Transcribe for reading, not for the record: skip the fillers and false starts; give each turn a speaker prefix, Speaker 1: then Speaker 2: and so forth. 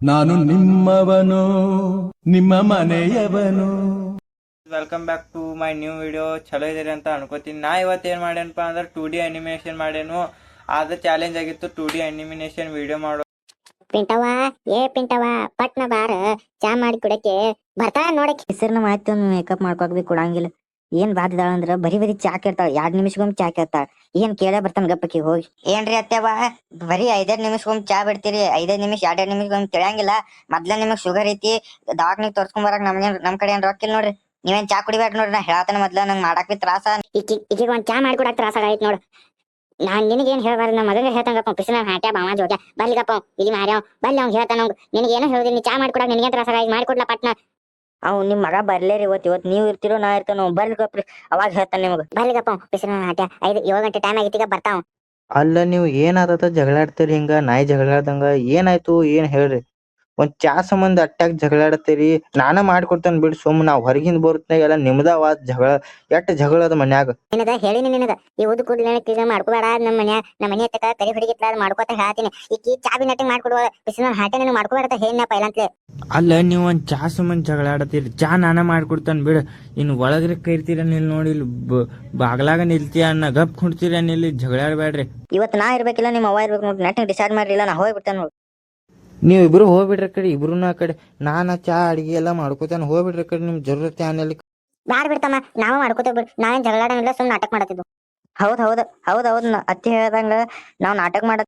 Speaker 1: ನಾನು ನಿಮ್ಮವನು ನಿಮ್ಮ ಮನೆಯವನು.
Speaker 2: Welcome back to my new video. ಚಲೋ ಇದೀರಿ ಅಂತ ಅನ್ಕೋತೀನಿ. ನಾ ಇವತ್ತು ಏನು ಮಾಡ್ಯಾನಪ್ಪ ಅಂದ್ರೆ 2D ಅನಿಮೇಷನ್ ಮಾಡ್ಯಾನು. ಅದು ಚಾಲೆಂಜ್ ಆಗಿತ್ತು 2D ಅನಿಮೇಷನ್ ವಿಡಿಯೋ ಮಾಡೋ.
Speaker 3: ಪಿಂಟವ್ವ, ಏ ಪಿಂಟವ್ವ, ಪಟ್ನ ಬಾರ ಚಾ ಮಾಡಿ ಕುಡಕ್ಕೆ ಬರ್ತಾಳ ನೋಡಕ್ಕೆ.
Speaker 4: ಹೆಸರ್ನ ಮಾತು ಮೇಕಪ್ ಮಾಡ್ಕೊಕ್ ಬಿ ಕೊಡಂಗಿಲ್ಲ. ಏನ್ ಬಾದಿದಾಳ ಅಂದ್ರ ಬರಿ ಬರಿ ಚಾ ಕೇಳ್ತಾಳ. 2 ನಿಮಿಷಗೊಮ್ಮೆ ಚಾ ಕೇಳ್ತಾಳ. ಏನ್ ಕೇಳ ಬರ್ತಾನ ಗಪ್ಪಕಿ ಹೋಗಿ. ಏನ್ರಿ ಅತ್ತೆವ್ವ, ಬರೀ 5 ನಿಮಿಷಗೊಮ್ಮೆ ಚಾ ಬಿಡ್ತೀರಿ. 5 ನಿಮಿಷ 2 ನಿಮಿಷಗೊಮ್ಮೆ ತಿಳಿಯಂಗಿಲ್ಲ. ಮೊದ್ಲ ನಿಮಗ್ ಶುಗರ್ ಐತಿ, ದವಾಖಾನಿಗ್ ತೋರ್ಸ್ಕೊಂಡ್ ಬರಕ್ ನಮ್ ಕಡೆ ಏನ್ ರೊಕ್ಕ ಇಲ್ಲ ನೋಡ್ರಿ. ನೀವೇನ್ ಚಾ ಕುಡಿಬೇಡ್ರಿ ನೋಡ್ರಿ. ನಾ ಹೇಳತನ ಮೊದ್ಲ ನಂಗ್ ಮಾಡಾಕ್ ಬಿ ತ್ರಾಸ.
Speaker 3: ಈಕಿಗೆ ಒಂದ್ ಚಾ ಮಾಡಿ ಕೊಡಕ್ ತ್ರಾಸ ಆಗೈತ್ ನೋಡು. ನಾನ್ ನಿನಗೇನ್ ಹೇಳ್ಬಾರ್ದು, ನಮ್ಮ ಮಗನಿಗೆ ಹೇಳ್ತಂಗಪ್ಪ. ಪಿಸಿನ ಹಾಟ್ಯಾ ಬಾವ ಜೋಗ್ಯ ಬರ್ಲಿಗಪ್ಪ ಇಲ್ಲಿ ಮಾರ್ಯಾವ ಬರ್ಲಿ. ಅವ್ನ್ ಹೇಳ್ತಾನ ನಿನಗೇನೋ ಹೇಳುದಿಲ್ಲ. ನೀ ಚಾ ಮಾಡಿ ಕೊಡಕ್ ನಿನಗೇನ್ ತ್ರಾಸ ಆಗೈತಿ, ಮಾಡಿ ಕೊಡ್ಲಾ ಪಟ್ನ.
Speaker 4: ಅವ್ ನಿಮ್ ಮಗ ಬರ್ಲೇರಿ ಇವತ್ ನೀವ್ ಇರ್ತಿರೋ ನಾ ಇರ್ತಾನೋ. ಬರ್ಲಿಗಪ್ರಿ, ಅವಾಗ ಹೇಳ್ತಾನ ನಿಮಗ.
Speaker 3: ಬರ್ಲಿಗಪ್ಪ ಪಿಸಿನ ಹಾಟ್ಯಾ 7 ಗಂಟೆ ಟೈಮ್ ಆಗೈತಿಗ ಬರ್ತಾವ.
Speaker 5: ಅಲ್ಲ ನೀವು ಏನಾದತ ಜಗಳಾಡ್ತೀರಿ ಹಿಂಗ ನಾಯಿ ಜಗಳಾಡ್ದಂಗ? ಏನಾಯ್ತು ಏನ್ ಹೇಳ್ರಿ? ಒಂದ್ ಚಾ ಸಂಬಂಧ ಅಟ್ಟಾಗ ಜಗಳಾಡತ್ತೀರಿ. ನಾನ ಮಾಡ್ಕೊಡ್ತೇನೆ ಬಿಡ್. ಸುಮ್ ನಾವ್ ಹೊರಗಿಂದ ಬರುತ್ನಾಗ ಎಲ್ಲ ನಿಮ್ದಾವ ಜಗಳ. ಎಷ್ಟ್ ಜಗಳದ ಮನ್ಯಾಗ.
Speaker 3: ನಿನದ ಹೇಳಿನಿ ನಿನಗ ಈ ಉದ್ ಕೂದಲ ಮಾಡ್ಕೋಬೇಡ. ನಮ್ಮ ಮನೆ ಹತ್ತಕ ತಲೆ ಹೊಡಿಗಿತ್ಲ ಮಾಡ್ಕೋತ ಹೇಳ್ತೀನಿ. ಈಕಿ ಚಾ ಬಿ ನಟಿಂಗ್ ಮಾಡ್ಕೊಡುವ ಪಿಸಿನ ಹಾಟ್ಯಾ ನನಗೆ ಮಾಡ್ಕೋಬೇಡ ಹೇಳ ಪೈಲಂತ್ಲೆ.
Speaker 2: ಅಲ್ಲ ನೀವು ಒಂದ್ ಚಾ ಸಂಬಂಧ ಜಗಳಾಡತ್ತೀರಿ. ಚಾ ನಾನ ಮಾಡ್ಕೊಡ್ತಾನೆ ಬಿಡ. ಇನ್ನು ಒಳಗ್ರೆ ಕೈರ್ತೀರ ನಿಲ್ ನೋಡಿ, ಇಲ್ಲಿ ಬಾಗ್ಲಾಗ ನಿಲ್ತೀಯ ಅನ್ನ ಗಪ್ ಕುಂಡ್ತೀರ ನಿಲ್ಲಿ. ಜಗಳಾಡ್ಬೇಡ್ರಿ.
Speaker 4: ಇವತ್ ನಾ ಇರ್ಬೇಕಿಲ್ಲ ನಿಮ್ಮ ಅವ್ವ ಇರ್ಬೇಕು ನೋಡ್ರಿ. ನೆಟ್ಟಿಂಗ್ ಡಿಸೈಡ್ ಮಾಡ್ಲಿಲ್ಲ, ನಾ ಹೋಗ್ಬಿಡ್ತೇನೆ ನೋಡ್ರಿ.
Speaker 5: ನೀವ್ ಇಬ್ರು ಹೋಗ್ಬಿಡ್ರಿ ಕಡೆ. ಇಬ್ರುನ ಆ ಕಡೆ. ನಾನ ಚಾ ಅಡಿಗೆ ಎಲ್ಲಾ ಮಾಡ್ಕೊತಾನೆ. ಹೋಗ್ಬಿಡ್ರಿ ಕಡೆ. ನಿಮ್ ಜरूरत ಆನಲ್ಲಿ.
Speaker 3: ಬ್ಯಾಡ ಬಿಡ್ತಮ್ಮ, ನಾವ ಮಾಡ್ಕೋತೇವ್ ಬಿಡ್. ನಾವೇನ್ ಜಗಳಾಡಂಗಿಲ್ಲ, ಸುಮ್ ನಾಟಕ ಮಾಡತ್ತಿದ್ವು.
Speaker 4: ಹೌದ್ ಅತ್ತಿ ಹೇಳ್ದಂಗ ನಾವ್ ನಾಟಕ ಮಾಡ